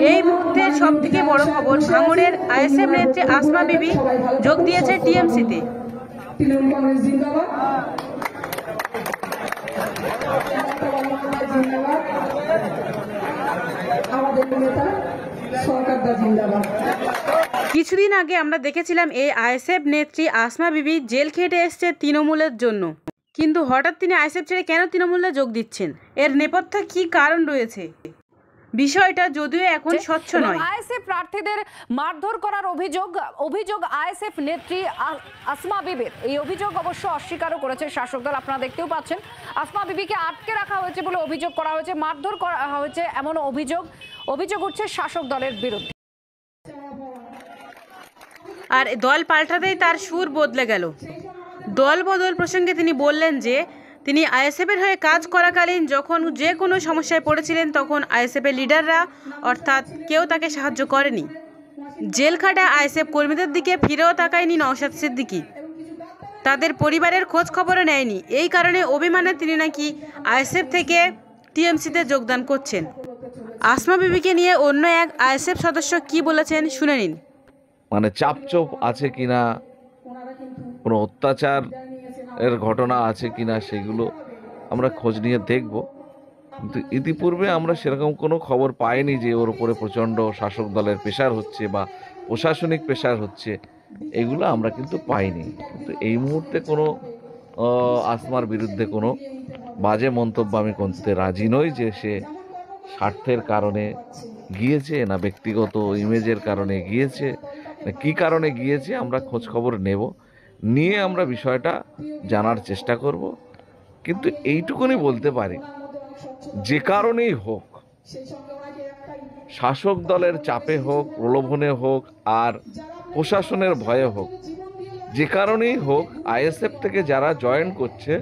এই মুহূর্তের সবথেকে বড় খবর, ভাঙড়ের আইএসএফ নেত্রী আসমা বিবি যোগ দিয়েছে টিএমসিতে। তৃণমূল কংগ্রেস জিন্দাবাদ, আমাদের নেতা সরকারদা জিন্দাবাদ। কিছুদিন আগে আমরা দেখেছিলাম এই আইএসএফ নেত্রী আসমা বিবি জেল খেটে এসছে তৃণমূলের জন্য, কিন্তু হঠাৎ তিনি আইএসএফ ছেড়ে কেন তৃণমূলে যোগ দিচ্ছেন, এর নেপথ্যে কি কারণ রয়েছে বিষয়টা যদিও এখন স্বচ্ছ নয়। আইএসএফ প্রার্থীদের মারধর করার অভিযোগ আইএসএফ নেত্রী আসমা বিবির। এই অভিযোগ অবশ্য অস্বীকারও করেছে শাসক দল। আপনারা দেখতেও পাচ্ছেন আসমা বিবিকে আটকে রাখা হয়েছে বলে অভিযোগ করা হয়েছে, মারধর করা হয়েছে এমন অভিযোগ উঠছে শাসক দলের বিরুদ্ধে। আর দল পাল্টাতেই তার সুর বদলে গেল। দল বদল প্রসঙ্গে তিনি বললেন যে তিনি আইএসএফের হয়ে কাজ করাকালীন যখন যে কোনো সমস্যায় পড়েছিলেন তখন আইএসএফের লিডাররা অর্থাৎ কেউ তাকে সাহায্য করেনি। জেলখাটা আইএসএফ কর্মীদের দিকে ফিরেও তাকায়নি নওশাদ সিদ্দিকী, তাদের পরিবারের খোঁজ খবরও নেয়নি। এই কারণে অভিমানে তিনি নাকি আইএসএফ থেকে টিএমসিতে যোগদান করছেন। আসমা বিবিকে নিয়ে অন্য এক আইএসএফ সদস্য কি বলেছেন শুনে নিন। মানে চাপচোপ আছে কিনা, কোনো অত্যাচার এর ঘটনা আছে কিনা সেগুলো আমরা খোঁজ নিয়ে দেখব, কিন্তু ইতিপূর্বে আমরা সেরকম কোনো খবর পাইনি যে ওর উপরে প্রচণ্ড শাসক দলের প্রেশার হচ্ছে বা প্রশাসনিক প্রেশার হচ্ছে, এগুলো আমরা কিন্তু পাইনি। কিন্তু এই মুহূর্তে কোনো আসমার বিরুদ্ধে কোনো বাজে মন্তব্য আমি করতে রাজি নই, যে সে স্বার্থের কারণে গিয়েছে না ব্যক্তিগত ইমেজের কারণে গিয়েছে না কী কারণে গিয়েছে, আমরা খোঁজ খবর নেব, নিয়ে আমরা বিষয়টা জানার চেষ্টা করব। কিন্তু এইটুকুনি বলতে পারি, যে কারণেই হোক, শাসক দলের চাপে হোক, প্রলোভনে হোক, আর প্রশাসনের ভয়ে হোক, যে কারণেই হোক, আইএসএফ থেকে যারা জয়েন করছে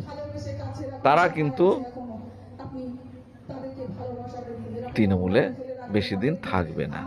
তারা কিন্তু তৃণমূলে বেশি দিন থাকবে না।